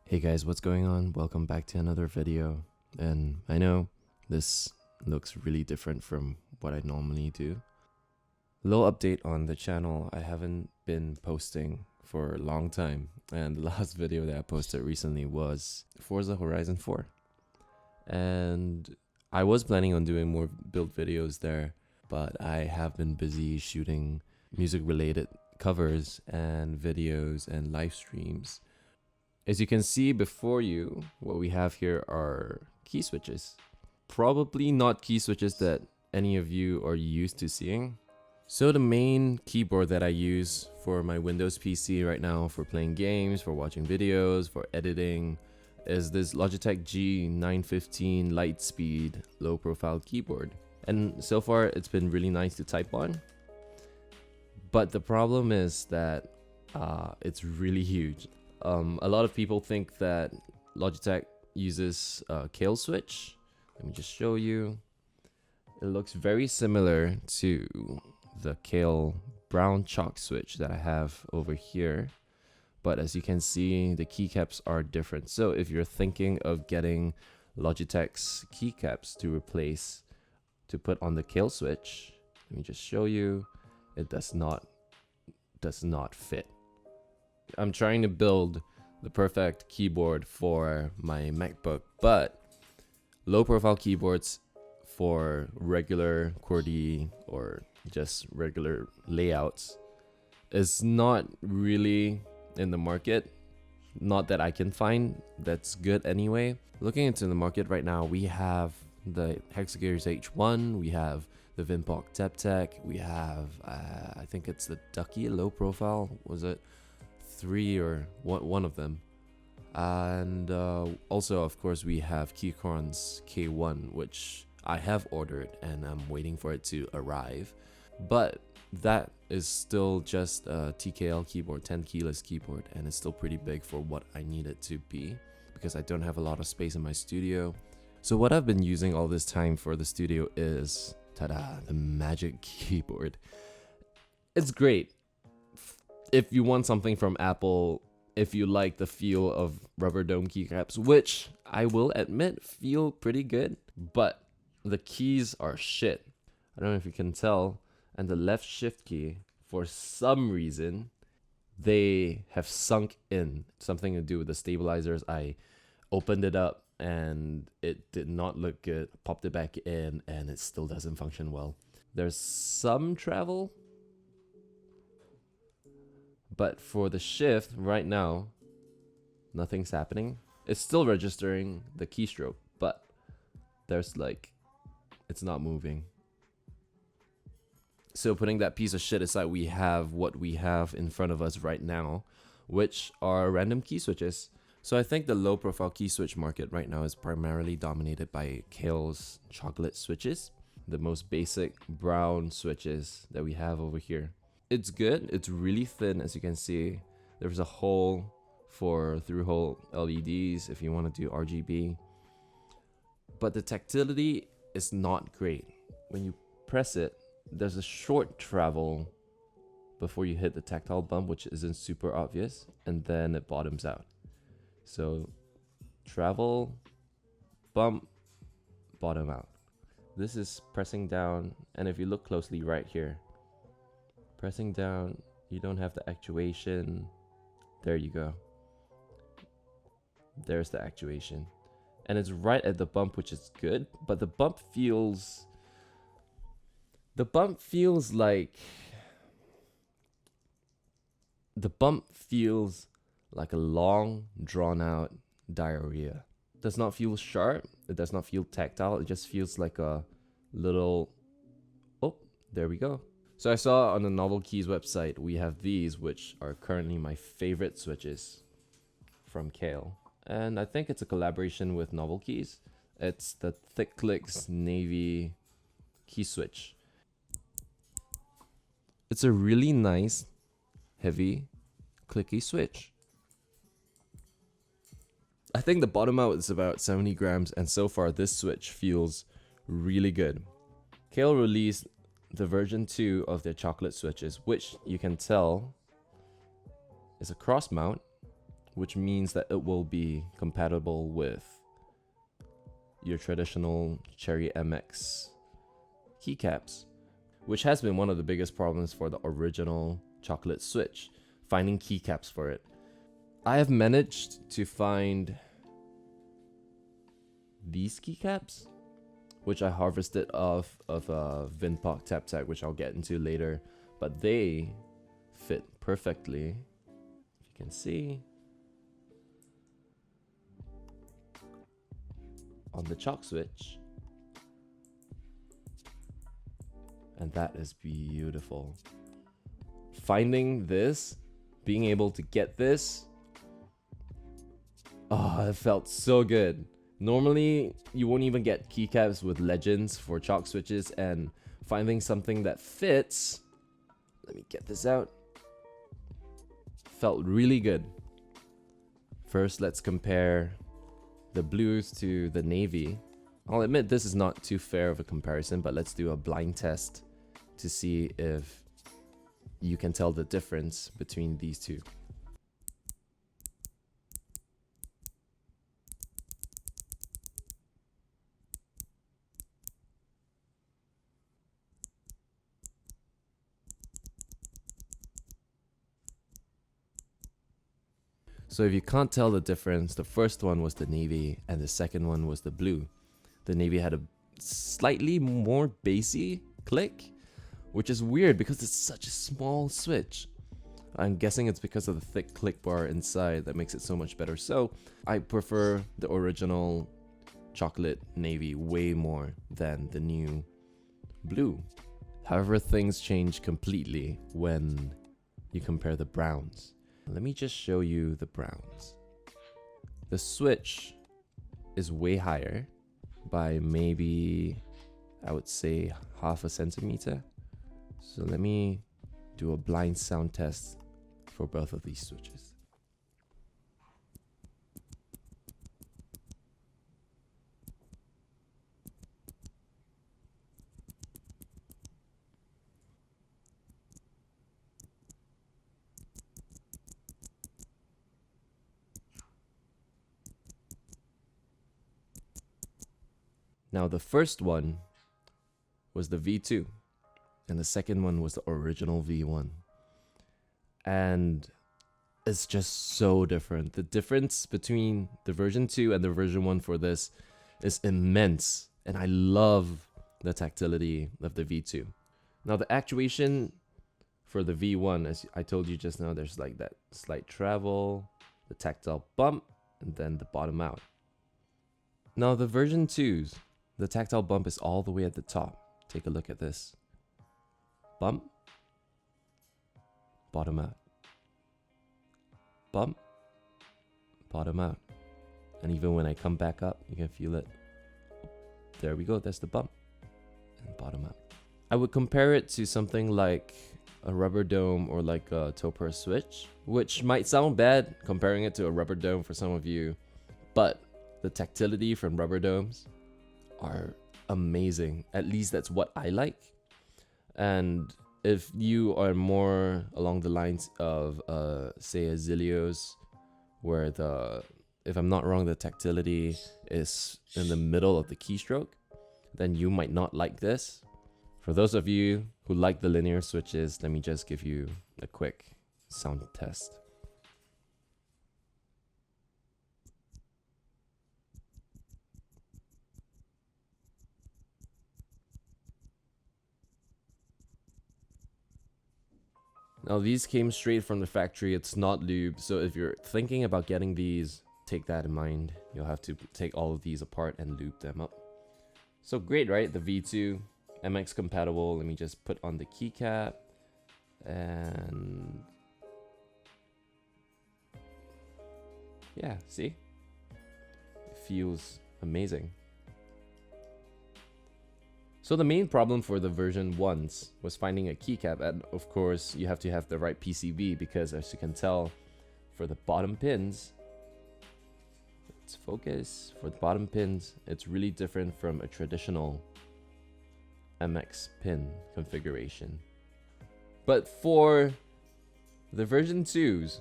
Hey guys, what's going on? Welcome back to another video. And I know this looks really different from what I normally do. Little update on the channel. I haven't been posting for a long time, and the last video that I posted recently was Forza Horizon 4. And I was planning on doing more build videos there, but I have been busy shooting music related covers and videos and live streams. As you can see before you, what we have here are key switches. Probably not key switches that any of you are used to seeing. So the main keyboard that I use for my Windows PC right now for playing games, for watching videos, for editing, is this Logitech G915 Lightspeed low profile keyboard. And so far it's been really nice to type on. But the problem is that it's really huge. A lot of people think that Logitech uses a Kailh switch. Let me just show you. It looks very similar to the Kailh brown Choc switch that I have over here. But as you can see, the keycaps are different. So if you're thinking of getting Logitech's keycaps to put on the Kailh switch, let me just show you. It does not fit. I'm trying to build the perfect keyboard for my MacBook, but low profile keyboards for regular QWERTY or just regular layouts is not really in the market. Not that I can find that's good anyway. Looking into the market right now, we have the Hexagears H1, we have the Vinpok TepTech, we have I think it's the Ducky low profile, was it 3 or one of them, and also of course we have Keychron's K1, which I have ordered and I'm waiting for it to arrive, but that is still just a TKL keyboard, 10 keyless keyboard, and it's still pretty big for what I need it to be because I don't have a lot of space in my studio. So what I've been using all this time for the studio is, ta-da, the Magic Keyboard. It's great if you want something from Apple, if you like the feel of rubber dome keycaps, which I will admit feel pretty good, but the keys are shit. I don't know if you can tell, and the left shift key, for some reason, they have sunk in. Something to do with the stabilizers. I opened it up and it did not look good. Popped it back in and it still doesn't function well. There's some travel, but for the shift right now, nothing's happening. It's still registering the keystroke, but there's it's not moving. So putting that piece of shit aside, we have what we have in front of us right now, which are random key switches. So I think the low profile key switch market right now is primarily dominated by Kailh's chocolate switches, the most basic brown switches that we have over here. It's good. It's really thin, as you can see. There's a hole for through-hole LEDs if you want to do RGB. But the tactility is not great. When you press it, there's a short travel before you hit the tactile bump, which isn't super obvious, and then it bottoms out. So travel, bump, bottom out. This is pressing down, and if you look closely right here, pressing down, you don't have the actuation. There you go. There's the actuation. And it's right at the bump, which is good, but the bump feels like a long, drawn out diarrhea. It does not feel sharp. It does not feel tactile. It just feels like a little, oh, there we go. So I saw on the Novel Keys website, we have these, which are currently my favorite switches from Kailh. And I think it's a collaboration with Novel Keys. It's the Thick Clicks Navy key switch. It's a really nice, heavy, clicky switch. I think the bottom out is about 70 grams, and so far this switch feels really good. Kailh released the version 2 of their chocolate switches, which you can tell is a cross mount which means that it will be compatible with your traditional Cherry MX keycaps, which has been one of the biggest problems for the original chocolate Switch, finding keycaps for it. I have managed to find these keycaps, which I harvested off of a Vinpoc tap tag, which I'll get into later, but they fit perfectly. If you can see on the Choc Switch, and that is beautiful. Finding this, being able to get this, oh, it felt so good. Normally, you won't even get keycaps with Legends for Choc Switches, and finding something that fits, let me get this out, felt really good. First, let's compare the blues to the navy. I'll admit this is not too fair of a comparison, but let's do a blind test to see if you can tell the difference between these two. So if you can't tell the difference, the first one was the navy and the second one was the blue. The navy had a slightly more bassy click, which is weird because it's such a small switch. I'm guessing it's because of the thick click bar inside that makes it so much better. So I prefer the original chocolate navy way more than the new blue. However, things change completely when you compare the browns. Let me just show you the browns. The switch is way higher by maybe, I would say, 0.5 centimeter. So let me do a blind sound test for both of these switches. Now the first one was the V2 and the second one was the original V1. And it's just so different. The difference between the version 2 and the version 1 for this is immense. And I love the tactility of the V2. Now the actuation for the V1, as I told you just now, there's like that slight travel, the tactile bump, and then the bottom out. Now the version 2's, the tactile bump is all the way at the top. Take a look at this. Bump, bottom out. Bump, bottom out. And even when I come back up, you can feel it. There we go, that's the bump. And bottom out. I would compare it to something like a rubber dome or like a Topper switch, which might sound bad comparing it to a rubber dome for some of you, but the tactility from rubber domes are amazing. At least that's what I like. And if you are more along the lines of say a Zilios, where if I'm not wrong, the tactility is in the middle of the keystroke, then you might not like this. For those of you who like the linear switches, let me just give you a quick sound test. Now these came straight from the factory, it's not lube, so if you're thinking about getting these, take that in mind. You'll have to take all of these apart and lube them up. So great, right? The V2, MX compatible. Let me just put on the keycap and yeah, see? It feels amazing. So the main problem for the version 1s was finding a keycap, and of course you have to have the right PCB because as you can tell, for the bottom pins, let's focus, for the bottom pins, it's really different from a traditional MX pin configuration. But for the version 2s,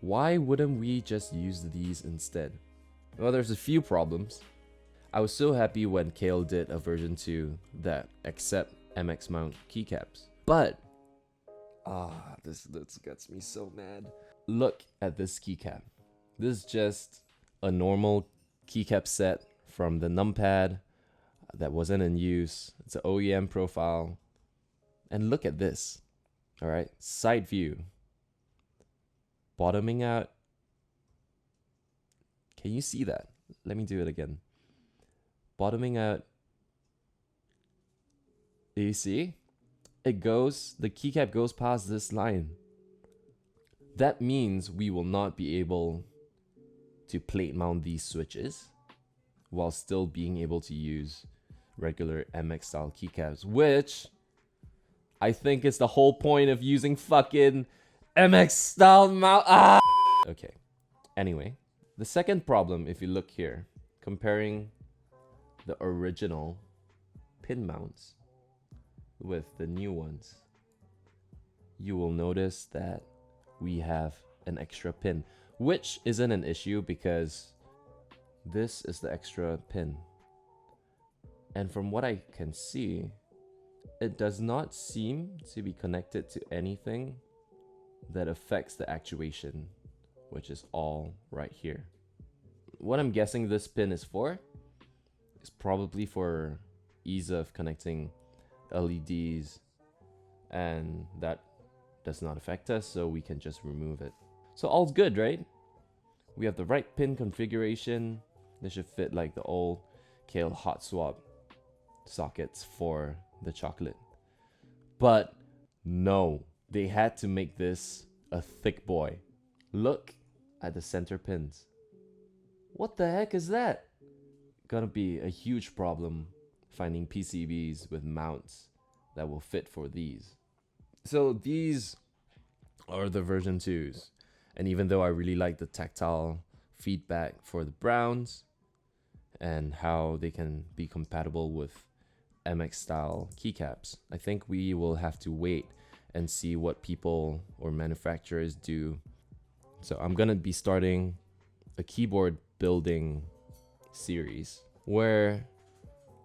Why wouldn't we just use these instead? Well, there's a few problems. I was so happy when Kailh did a version 2 that accept MX mount keycaps. But, this gets me so mad. Look at this keycap. This is just a normal keycap set from the numpad that wasn't in use. It's an OEM profile. And look at this. All right, side view. Bottoming out. Can you see that? Let me do it again. Bottoming out. Do you see? It goes, the keycap goes past this line. That means we will not be able to plate mount these switches while still being able to use regular MX style keycaps, which I think is the whole point of using fucking MX style mount. Okay. Anyway, the second problem, if you look here, comparing the original pin mounts with the new ones, you will notice that we have an extra pin, which isn't an issue because this is the extra pin. And from what I can see, it does not seem to be connected to anything that affects the actuation, which is all right here. What I'm guessing this pin is for is probably for ease of connecting LEDs, and that does not affect us, so we can just remove it. So all's good, right? We have the right pin configuration. This should fit like the old Kailh hot swap sockets for the chocolate. But no, they had to make this a thick boy. Look at the center pins. What the heck is that? Gonna be a huge problem finding PCBs with mounts that will fit for these. So these are the version 2s. And even though I really like the tactile feedback for the browns and how they can be compatible with MX style keycaps, I think we will have to wait and see what people or manufacturers do. So I'm gonna be starting a keyboard building series where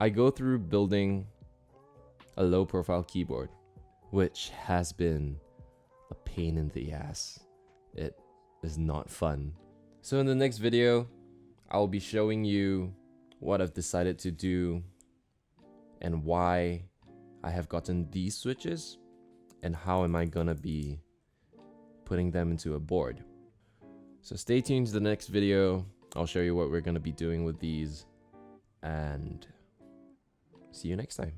I go through building a low profile keyboard, which has been a pain in the ass. It is not fun. So in the next video, I'll be showing you what I've decided to do and why I have gotten these switches and how am I gonna be putting them into a board. So stay tuned to the next video. I'll show you what we're gonna be doing with these, and see you next time.